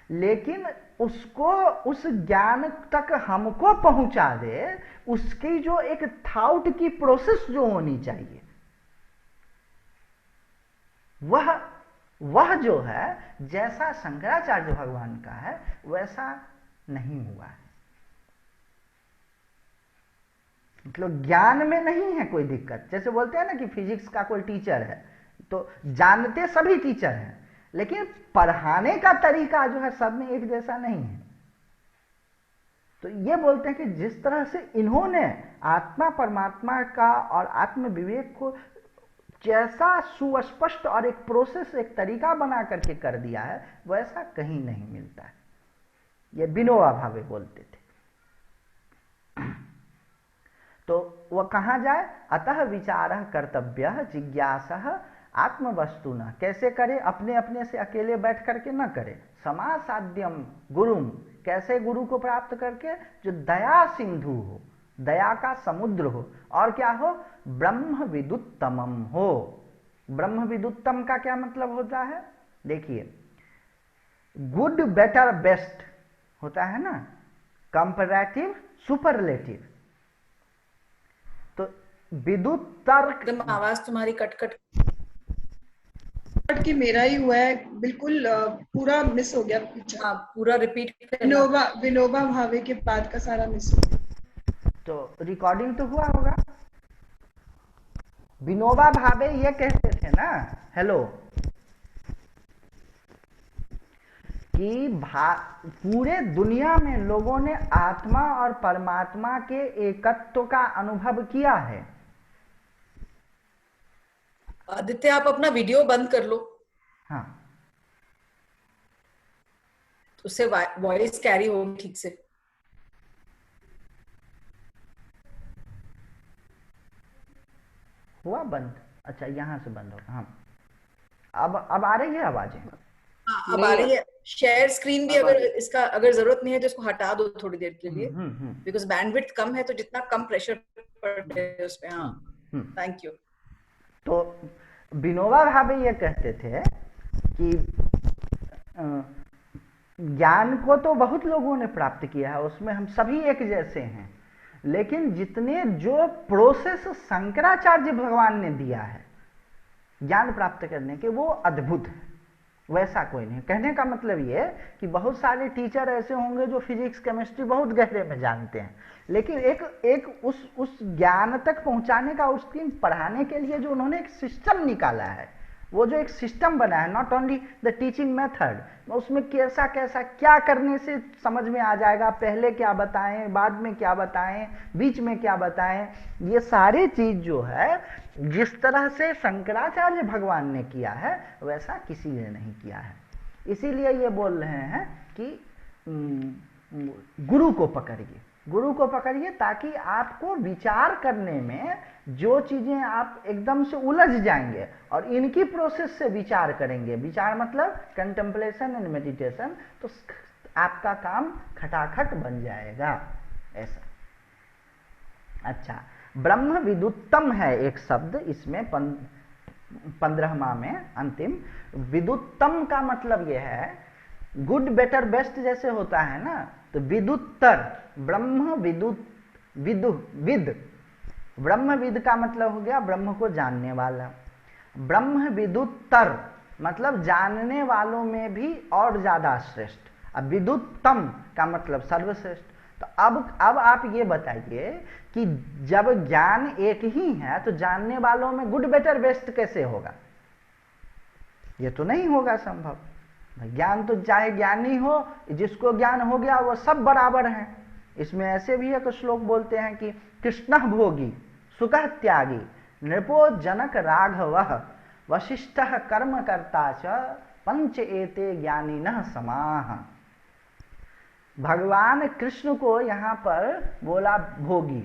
लेकिन उसको, उस ज्ञान तक हमको पहुंचा दे, उसकी जो एक थॉट की प्रोसेस जो होनी चाहिए, वह जो है जैसा शंकराचार्य भगवान का है वैसा नहीं हुआ है। मतलब ज्ञान में नहीं है कोई दिक्कत। जैसे बोलते हैं ना कि फिजिक्स का कोई टीचर है, तो जानते सभी टीचर हैं, लेकिन पढ़ाने का तरीका जो है सब में एक जैसा नहीं है। तो ये बोलते हैं कि जिस तरह से इन्होंने आत्मा परमात्मा का और आत्म विवेक को जैसा सुस्पष्ट और एक प्रोसेस, एक तरीका बना करके कर दिया है, वैसा कहीं नहीं मिलता है। ये विनोबा भावे बोलते थे। तो वह कहाँ जाए? अतः विचारः कर्तव्यः जिज्ञासः आत्मवस्तुना। कैसे करे? अपने अपने से अकेले बैठ करके न करे। समासाद्यम गुरुम, कैसे गुरु को प्राप्त करके? जो दया सिंधु हो, दया का समुद्र हो, और क्या हो? ब्रह्म विदुत्तमम हो। ब्रह्म विदुत्तम का क्या मतलब होता है? देखिए, गुड बेटर बेस्ट होता है ना, कंपैरेटिव सुपरलेटिव। तो विदुत्तर, एकदम आवाज तुम्हारी कट कट कि मेरा ही हुआ है, बिल्कुल पूरा मिस हो गया पीछे। हाँ, पूरा रिपीट करना। विनोबा भावे के बाद का सारा मिस हो गया। तो रिकॉर्डिंग तो हुआ होगा। विनोबा भावे ये कहते थे ना, हेलो, कि पूरे दुनिया में लोगों ने आत्मा और परमात्मा के एकत्व का अनुभव किया है। आदित्य, आप अपना वीडियो बंद कर लो। हाँ, उससे वॉइस कैरी होगी ठीक से। हुआ बंद? अच्छा, यहाँ से बंद होगा। हाँ, अब आ रही है आवाजें? हाँ, अब आ रही है। शेयर स्क्रीन भी अगर इसका अगर जरूरत नहीं है तो इसको हटा दो थोड़ी देर के लिए, बिकॉज बैंडविड्थ कम है, तो जितना कम प्रेशर पड़े उस पे। हाँ, थैंक यू। तो विनोबा भावे ये कहते थे कि ज्ञान को तो बहुत लोगों ने प्राप्त किया है, उसमें हम सभी एक जैसे हैं, लेकिन जितने जो प्रोसेस शंकराचार्य भगवान ने दिया है ज्ञान प्राप्त करने के, वो अद्भुत है, वैसा कोई नहीं। कहने का मतलब ये कि बहुत सारे टीचर ऐसे होंगे जो फिजिक्स केमिस्ट्री बहुत गहरे में जानते हैं, लेकिन एक उस ज्ञान तक पहुंचाने का, उसकी पढ़ाने के लिए जो उन्होंने एक सिस्टम निकाला है, वो जो एक सिस्टम बना है, not only the teaching method, उसमें कैसा कैसा क्या करने से समझ में आ जाएगा, पहले क्या बताएं, बाद में क्या बताएं, बीच में क्या बताएं, ये सारी चीज जो है जिस तरह से शंकराचार्य भगवान ने किया है वैसा किसी ने नहीं किया है। इसीलिए ये बोल रहे हैं कि गुरु को पकड़िए, गुरु को पकड़िए, ताकि आपको विचार करने में जो चीजें आप एकदम से उलझ जाएंगे और इनकी प्रोसेस से विचार करेंगे, विचार मतलब कंटेम्पलेशन एंड मेडिटेशन, तो आपका काम खटाखट बन जाएगा, ऐसा। अच्छा, ब्रह्म विदुत्तम है एक शब्द इसमें 15वां में अंतिम। विदुत्तम का मतलब यह है, गुड बेटर बेस्ट जैसे होता है ना, तो विदुत्तर, ब्रह्म विदुत विद, ब्रह्म विद का मतलब हो गया ब्रह्म को जानने वाला। ब्रह्म विदुत्तर मतलब जानने वालों में भी और ज्यादा श्रेष्ठ। अब विदुत्तम का मतलब सर्वश्रेष्ठ। तो अब आप ये बताइए कि जब ज्ञान एक ही है तो जानने वालों में गुड बेटर बेस्ट कैसे होगा? ये तो नहीं होगा संभव। ज्ञान तो चाहे ज्ञानी हो, जिसको ज्ञान हो गया वो सब बराबर हैं। इसमें ऐसे भी है कि श्लोक बोलते हैं कि कृष्ण भोगी सुख त्यागी नृपो जनक राघव वशिष्ठ कर्म कर्ता च पंच एते ज्ञानिनः समाः। भगवान कृष्ण को यहाँ पर बोला भोगी।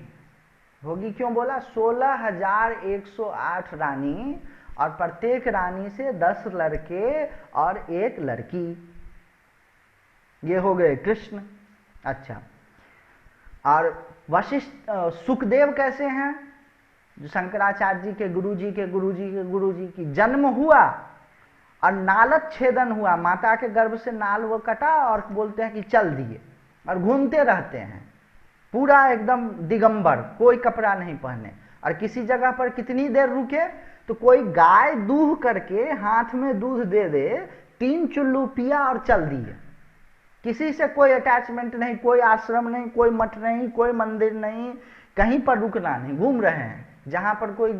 भोगी क्यों बोला? 16,108 रानी और प्रत्येक रानी से 10 लड़के और 1 लड़की, ये हो गए कृष्ण। अच्छा, और वशिष्ठ सुखदेव कैसे हैं? जो शंकराचार्य जी के गुरुजी के गुरुजी के गुरुजी की जन्म हुआ और नालक छेदन हुआ, माता के गर्भ से नाल वो कटा और बोलते हैं कि चल दिए, और घूमते रहते हैं पूरा एकदम दिगंबर, कोई कपड़ा नहीं पहने। और किसी जगह पर कितनी देर रुके तो कोई गाय दूह करके हाथ में दूध दे दे, 3 चुल्लू पिया और चल दिए। किसी से कोई अटैचमेंट नहीं, कोई आश्रम नहीं, कोई मठ नहीं, कोई मंदिर नहीं, कहीं पर रुकना नहीं, घूम रहे हैं। जहां पर कोई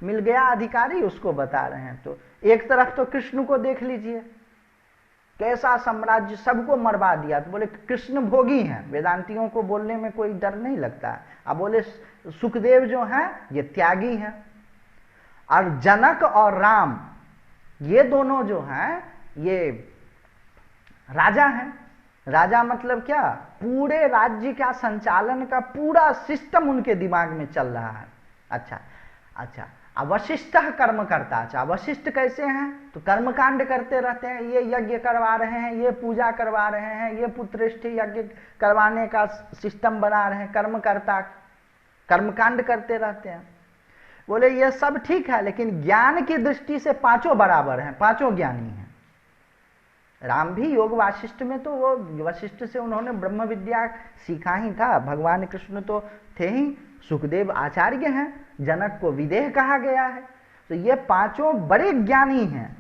मिल गया अधिकारी उसको बता रहे हैं। तो एक तरफ तो कृष्ण को देख लीजिए, कैसा साम्राज्य, सबको मरवा दिया। तो बोले कृष्ण भोगी हैं, वेदांतियों को बोलने में कोई डर नहीं लगता है। अब बोले सुखदेव जो हैं ये त्यागी हैं, और जनक और राम ये दोनों जो हैं ये राजा हैं। राजा मतलब क्या, पूरे राज्य का संचालन का पूरा सिस्टम उनके दिमाग में चल रहा है। अच्छा अच्छा, अवशिष्ट कर्म करता। अच्छा, अवशिष्ट कैसे हैं, तो कर्मकांड करते रहते हैं, ये यज्ञ करवा रहे हैं, ये पूजा करवा रहे हैं, ये पुत्रेष्ठ यज्ञ करवाने का सिस्टम बना रहे हैं, कर्मकर्ता कर्मकांड करते रहते हैं। बोले ये सब ठीक है, लेकिन ज्ञान की दृष्टि से पांचों बराबर हैं, पांचों ज्ञानी हैं। राम भी योग वाशिष्ठ में, तो वो वशिष्ठ से उन्होंने ब्रह्म विद्या सीखा ही था। भगवान कृष्ण तो थे ही, सुखदेव आचार्य हैं, जनक को विदेह कहा गया है। तो ये पांचों बड़े ज्ञानी हैं,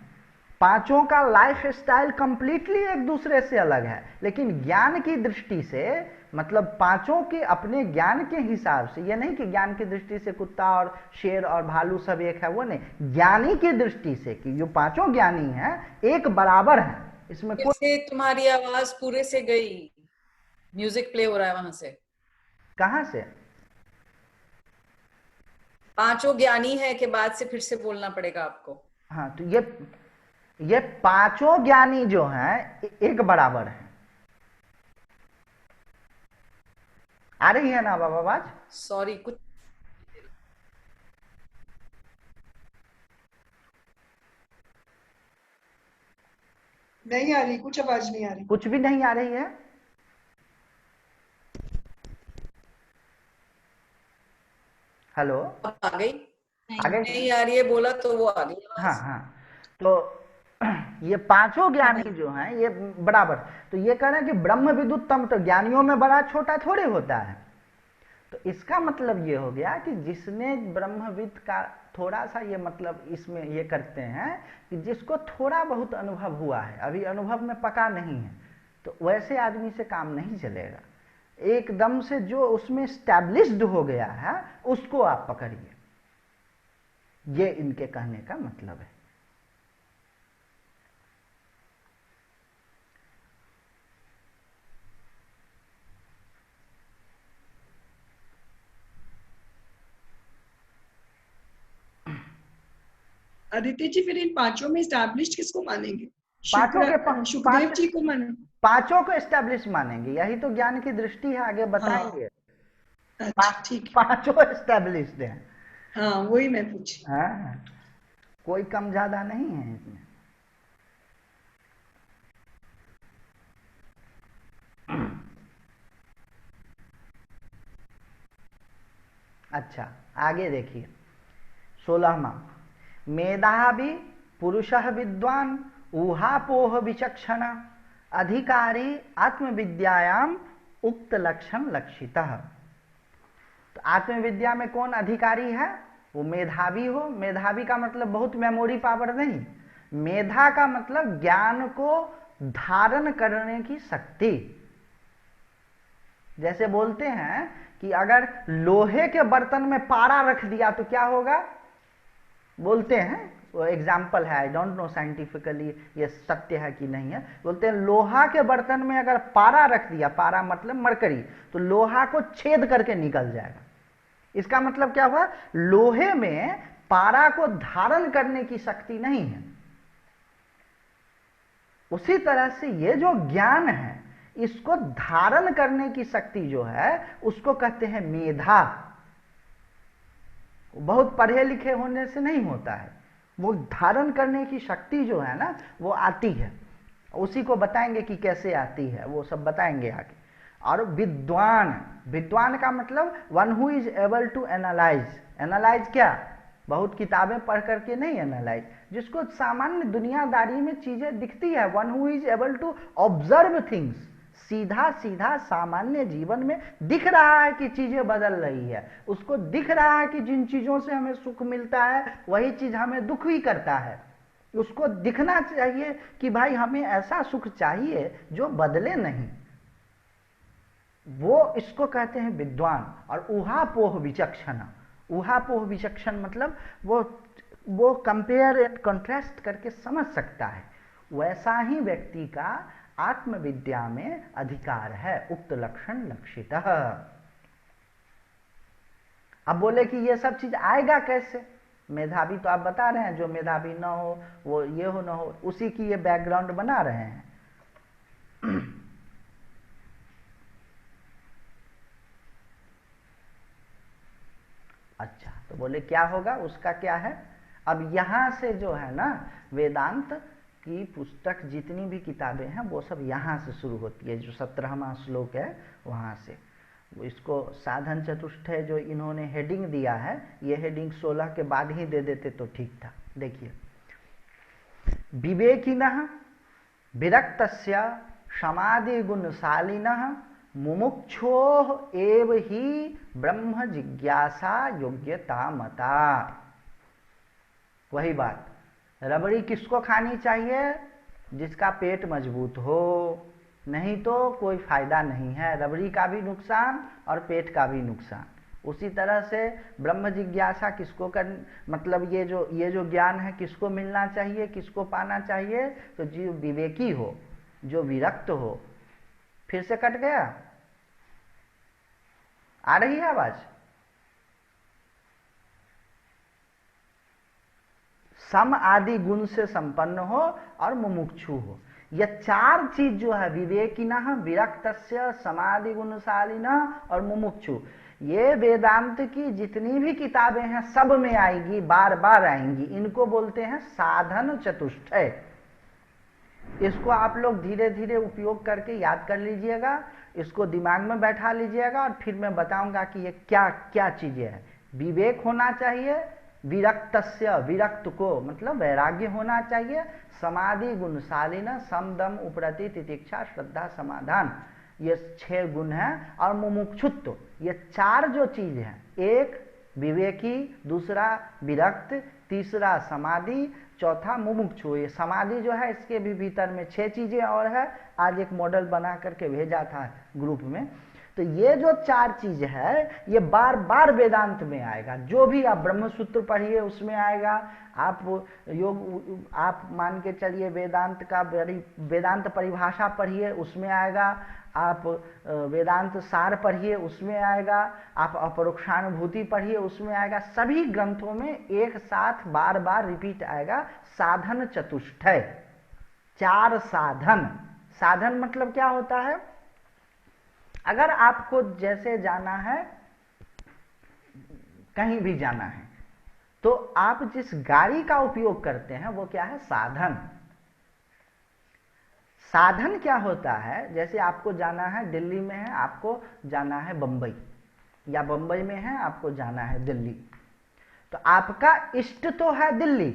पांचों का लाइफ स्टाइल कंप्लीटली एक दूसरे से अलग है, लेकिन ज्ञान की दृष्टि से, मतलब पांचों के अपने ज्ञान के हिसाब से, ये नहीं कि ज्ञान की दृष्टि से कुत्ता और शेर और भालू सब एक है, वो नहीं, ज्ञानी की दृष्टि से कि जो पांचों ज्ञानी हैं एक बराबर हैं। इसमें से तुम्हारी आवाज पूरे से गई, म्यूजिक प्ले हो रहा है वहां से। कहां से? पांचों ज्ञानी है के बाद से फिर से बोलना पड़ेगा आपको। हाँ, तो ये पांचों ज्ञानी जो हैं एक बराबर हैं। आ रही है ना बाबा आवाज? सॉरी, कुछ नहीं आ रही, कुछ आवाज नहीं आ रही। कुछ भी नहीं आ रही है? हेलो, आ गई? आ गई? नहीं आ रही है बोला तो वो आ गई। हाँ हाँ, तो ये पांचों ज्ञानी जो हैं ये बराबर। तो ये कह रहे हैं कि ब्रह्म विदुत्तम, तो ज्ञानियों में बड़ा छोटा थोड़े होता है। तो इसका मतलब ये हो गया कि जिसने ब्रह्मविद का थोड़ा सा, ये मतलब इसमें ये करते हैं कि जिसको थोड़ा बहुत अनुभव हुआ है, अभी अनुभव में पका नहीं है, तो वैसे आदमी से काम नहीं चलेगा। एकदम से जो उसमें स्टैब्लिश्ड हो गया है उसको आप पकड़िए, ये इनके कहने का मतलब है। आदित्य जी, फिर इन पांचों में स्टैब्लिश्ड किसको मानेंगे? सुखदेव जी को माने? पांचों को एस्टेब्लिश मानेंगे, यही तो ज्ञान की दृष्टि है, आगे बताएंगे। अच्छा, ठीक। पांचों एस्टेब्लिश्ड हैं। हाँ, वही मैं पूछी। हाँ, कोई कम ज्यादा नहीं है इसमें। अच्छा, आगे देखिए 16वां, मेधावी पुरुषः विद्वान ऊहापोह विचक्षण अधिकारी आत्मविद्यायाम उक्त लक्षण लक्षितः। तो आत्मविद्या में कौन अधिकारी है? वो मेधावी हो। मेधावी का मतलब बहुत मेमोरी पावर नहीं, मेधा का मतलब ज्ञान को धारण करने की शक्ति। जैसे बोलते हैं कि अगर लोहे के बर्तन में पारा रख दिया तो क्या होगा, बोलते हैं, वो एग्जाम्पल है, आई डोंट नो साइंटिफिकली ये सत्य है कि नहीं है। बोलते हैं लोहा के बर्तन में अगर पारा रख दिया, पारा मतलब मरकरी, तो लोहा को छेद करके निकल जाएगा। इसका मतलब क्या हुआ, लोहे में पारा को धारण करने की शक्ति नहीं है। उसी तरह से ये जो ज्ञान है, इसको धारण करने की शक्ति जो है उसको कहते हैं मेधा। बहुत पढ़े लिखे होने से नहीं होता है, वो धारण करने की शक्ति जो है ना वो आती है। उसी को बताएंगे कि कैसे आती है, वो सब बताएंगे आगे। और विद्वान, विद्वान का मतलब one who is able to analyse. Analyse क्या, बहुत किताबें पढ़ करके नहीं एनालाइज, जिसको सामान्य दुनियादारी में चीजें दिखती है। One who is able to observe things, सीधा सीधा सामान्य जीवन में दिख रहा है कि चीजें बदल रही है, उसको दिख रहा है कि जिन चीजों से हमें सुख मिलता है वही चीज हमें दुख भी करता है। उसको दिखना चाहिए कि भाई हमें ऐसा सुख चाहिए जो बदले नहीं, वो इसको कहते हैं विद्वान। और ऊहापोह विचक्षण, ऊहापोह विचक्षण मतलब वो कंपेयर एंड कंट्रास्ट करके समझ सकता है, वैसा ही व्यक्ति का आत्मविद्या में अधिकार है, उक्त लक्षण लक्षितः। अब बोले कि ये सब चीज आएगा कैसे? मेधावी तो आप बता रहे हैं, जो मेधावी ना हो वो ये हो ना हो, उसी की ये बैकग्राउंड बना रहे हैं। अच्छा, तो बोले क्या होगा, उसका क्या है? अब यहां से जो है ना, वेदांत की पुस्तक जितनी भी किताबें हैं वो सब यहां से शुरू होती है। जो 17वां श्लोक है वहां से, इसको साधन चतुष्टय जो इन्होंने हेडिंग दिया है, ये हेडिंग 16 के बाद ही दे देते तो ठीक था। देखिए, विवेकिनः विरक्तस्य समाधि गुणशालिनः मुमुक्षोः एव ही ब्रह्म जिज्ञासा योग्यता मता। वही बात, रबड़ी किसको खानी चाहिए? जिसका पेट मजबूत हो, नहीं तो कोई फायदा नहीं है। रबड़ी का भी नुकसान और पेट का भी नुकसान। उसी तरह से ब्रह्म जिज्ञासा किसको कर, मतलब ये जो ज्ञान है किसको मिलना चाहिए, किसको पाना चाहिए? तो जो विवेकी हो, जो विरक्त हो। फिर से कट गया, आ रही है आवाज? सम आदि गुण से संपन्न हो और मुमुक्षु हो। ये चार चीज जो है, विवेकिनः विरक्तस्य समाधि गुणशालिनः और मुमुक्षु, ये वेदांत की जितनी भी किताबें हैं सब में आएगी, बार बार आएंगी। इनको बोलते हैं साधन चतुष्टय। इसको आप लोग धीरे धीरे उपयोग करके याद कर लीजिएगा, इसको दिमाग में बैठा लीजिएगा, और फिर मैं बताऊंगा कि ये क्या क्या चीजें हैं। विवेक होना चाहिए, विरक्तस्य, विरक्त को मतलब वैराग्य होना चाहिए, समाधि गुणशालिन, समदम उपरति तितिक्षा श्रद्धा समाधान, ये 6 गुण हैं, और मुमुक्षुत्व, ये 4 जो चीज हैं, एक विवेकी, दूसरा विरक्त, तीसरा समाधि, चौथा मुमुक्षु। ये समाधि जो है इसके भी भीतर में 6 चीजें और है। आज एक मॉडल बना करके भेजा था ग्रुप में। तो ये जो 4 चीज है ये बार बार वेदांत में आएगा। जो भी आप ब्रह्मसूत्र पढ़िए उसमें आएगा, आप योग, आप मान के चलिए वेदांत का वेदांत परिभाषा पढ़िए उसमें आएगा, आप वेदांत सार पढ़िए उसमें आएगा, आप अपरोक्षानुभूति पढ़िए उसमें आएगा। सभी ग्रंथों में एक साथ बार बार रिपीट आएगा साधन चतुष्टय। 4 साधन। साधन मतलब क्या होता है? अगर आपको जैसे जाना है, कहीं भी जाना है, तो आप जिस गाड़ी का उपयोग करते हैं वो क्या है? साधन। साधन क्या होता है? जैसे आपको जाना है, दिल्ली में है, आपको जाना है बंबई, या बंबई में है, आपको जाना है दिल्ली, तो आपका इष्ट तो है दिल्ली,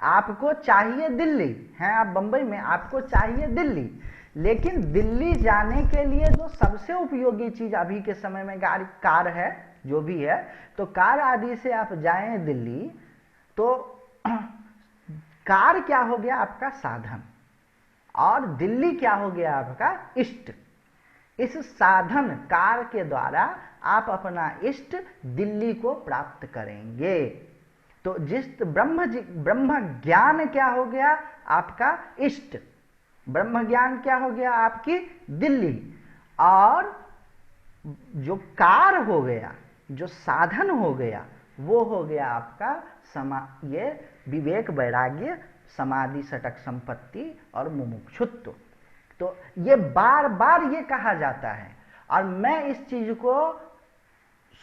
आपको चाहिए दिल्ली है, आप बंबई में, आपको चाहिए दिल्ली। लेकिन दिल्ली जाने के लिए जो सबसे उपयोगी चीज अभी के समय में गाड़ी, कार है, जो भी है, तो कार आदि से आप जाएं दिल्ली, तो कार क्या हो गया? आपका साधन, और दिल्ली क्या हो गया? आपका इष्ट। इस साधन कार के द्वारा आप अपना इष्ट दिल्ली को प्राप्त करेंगे। तो जिस ब्रह्म ज्ञान क्या हो गया? आपका इष्ट। ब्रह्म ज्ञान क्या हो गया? आपकी दिल्ली। और जो कार हो गया, जो साधन हो गया, वो हो गया आपका ये विवेक, वैराग्य, समाधि, सटक संपत्ति और मुमुक्षुत्व। तो ये बार बार ये कहा जाता है। और मैं इस चीज को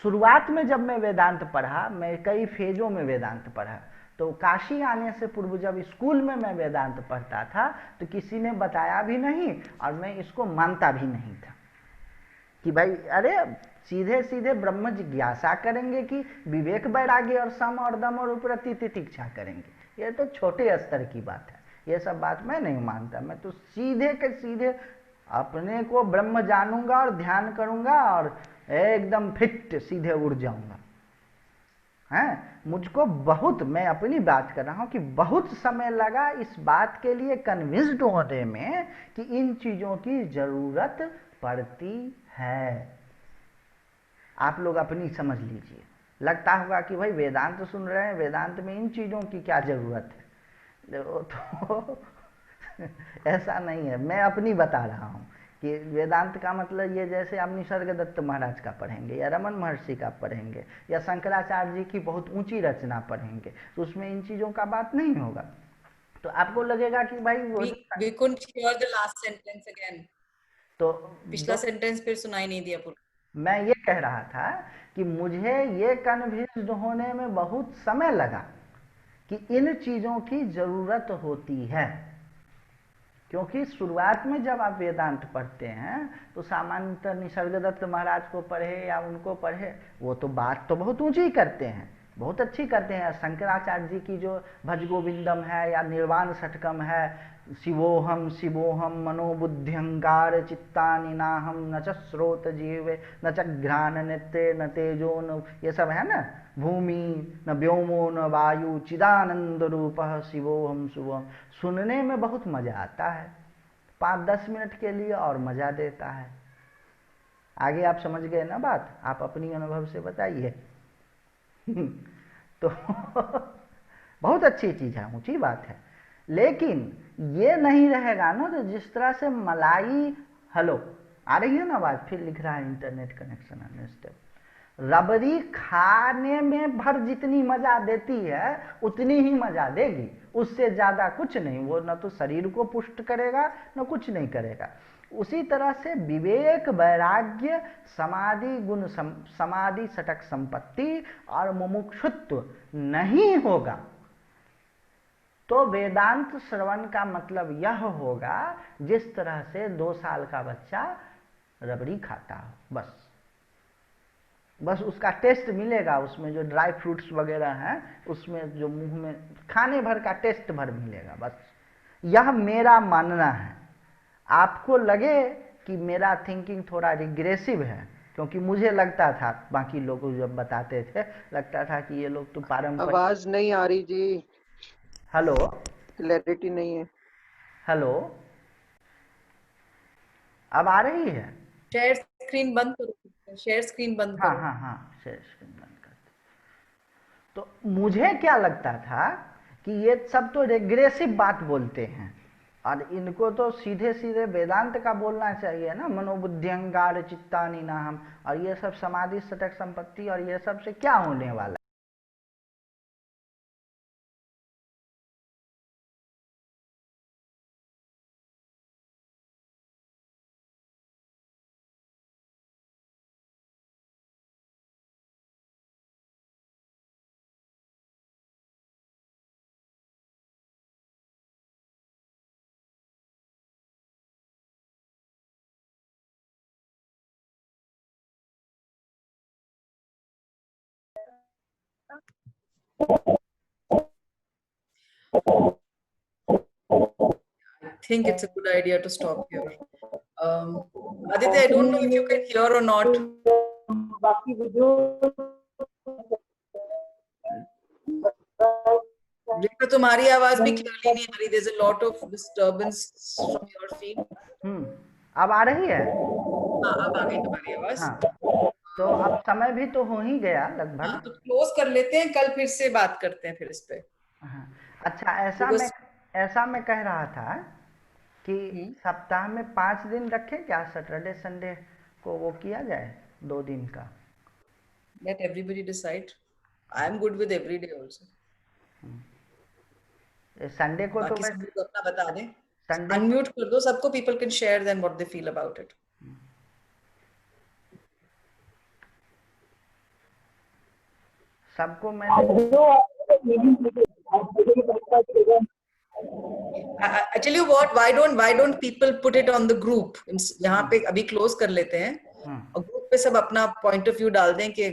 शुरुआत में जब मैं वेदांत पढ़ा, मैं कई फेजों में वेदांत पढ़ा, तो काशी आने से पूर्व जब स्कूल में मैं वेदांत पढ़ता था तो किसी ने बताया भी नहीं, और मैं इसको मानता भी नहीं था कि भाई अरे सीधे सीधे ब्रह्म जिज्ञासा करेंगे कि विवेक, वैराग्य और सम और दम और उपरति तितिक्षा करेंगे। ये तो छोटे स्तर की बात है, ये सब बात मैं नहीं मानता। मैं तो सीधे के सीधे अपने को ब्रह्म जानूंगा और ध्यान करूंगा और एकदम फिट सीधे उड़ जाऊंगा। हैं, मुझको बहुत, मैं अपनी बात कर रहा हूं कि बहुत समय लगा इस बात के लिए कन्विंस्ड होने में कि इन चीजों की जरूरत पड़ती है। आप लोग अपनी समझ लीजिए। लगता होगा कि भाई वेदांत सुन रहे हैं, वेदांत में इन चीजों की क्या जरूरत है? वो तो ऐसा नहीं है, मैं अपनी बता रहा हूँ कि वेदांत का मतलब ये, जैसे आप निसर्गदत्त महाराज का पढ़ेंगे या रमन महर्षि का पढ़ेंगे या शंकराचार्य जी की बहुत ऊंची रचना पढ़ेंगे, तो उसमें इन चीज़ों का बात नहीं होगा। तो आपको लगेगा कि भाई वो we couldn't hear the last sentence again. तो पिछला सेंटेंस फिर सुनाई नहीं दिया पूरा। मैं ये कह रहा था कि मुझे ये कन्विंस्ड होने में बहुत समय लगा कि इन चीज़ों की ज़रूरत होती है, क्योंकि शुरुआत में जब आप वेदांत पढ़ते हैं तो सामान्यतः निसर्गदत्त महाराज को पढ़े या उनको पढ़े, वो तो बात तो बहुत ऊंची करते हैं, बहुत अच्छी करते हैं। शंकराचार्य जी की जो भज गोविंदम है या निर्वाण षटकम है, शिवोहम शिवोहम मनोबुद्ध्यंगार चित्तानि नाहम न च स्रोत जीवे न च घ्राण नेत्रे न तेजो न, ये सब है ना, भूमि न व्योमो न वायु चिदानंद रूप शिवोहम शिवोहम, सुनने में बहुत मजा आता है, 5-10 मिनट के लिए और मजा देता है। आगे आप समझ गए ना बात, आप अपनी अनुभव से बताइए। तो बहुत अच्छी चीज है, ऊंची बात है, लेकिन ये नहीं रहेगा ना, तो जिस तरह से मलाई, हेलो आ रही है ना आवाज, फिर लिख रहा है इंटरनेट कनेक्शन अनस्टेबल, रबड़ी खाने में भर जितनी मजा देती है उतनी ही मजा देगी, उससे ज्यादा कुछ नहीं, वो न तो शरीर को पुष्ट करेगा न कुछ नहीं करेगा। उसी तरह से विवेक, वैराग्य, समाधि गुण, समाधि सटक संपत्ति और मुमुक्षुत्व नहीं होगा तो वेदांत श्रवण का मतलब यह होगा जिस तरह से 2 साल का बच्चा रबड़ी खाता हो, बस उसका टेस्ट मिलेगा, उसमें जो ड्राई फ्रूट्स वगैरह हैं उसमें जो मुंह में खाने भर का टेस्ट भर मिलेगा, बस। यह मेरा मानना है। आपको लगे कि मेरा थिंकिंग थोड़ा रिग्रेसिव है, क्योंकि मुझे लगता था, बाकी लोग जब बताते थे लगता था कि ये लोग तो पारंपरिक। आवाज नहीं आ रही जी। हेलो, क्लैरिटी नहीं है। हेलो, अब आ रही है? शेयर स्क्रीन बंद करो, शेयर स्क्रीन बंद करो। हाँ, शेयर स्क्रीन बंद कर। तो मुझे क्या लगता था कि ये सब तो रिग्रेसिव बात बोलते हैं और इनको तो सीधे सीधे वेदांत का बोलना चाहिए ना, मनोबुद्ध्यंगार चित्तानि नाहम, और ये सब समाधि सटक संपत्ति और ये सब से क्या होने वाला। I think it's a good idea to stop here. Aditya, I don't know if you can hear or not. तुम्हारी आवाज भी क्लियरली नहीं आ रही। There's a lot of disturbance from your feed. अब आ रही है? हाँ, अब आ गई तुम्हारी आवाज। हाँ, तो अब समय भी तो हो ही गया लगभग। हाँ, तो क्लोज कर लेते हैं, कल फिर से बात करते हैं फिर इस पे। हाँ, अच्छा, ऐसा मैं कह रहा था कि सप्ताह में 5 दिन रखें क्या, सैटरडे संडे को वो किया जाए 2 दिन का। Let everybody decide. I am good with every day also. Sunday को तो बाकी सब लोग अपना बता दें, संडे अनम्यूट कर दो सबको, people can share then what they feel about it. सबको मैंने I tell you what, why don't people put it on the group? यहाँ पे अभी क्लोज कर लेते हैं और ग्रुप पे सब अपना पॉइंट ऑफ व्यू डाल दें कि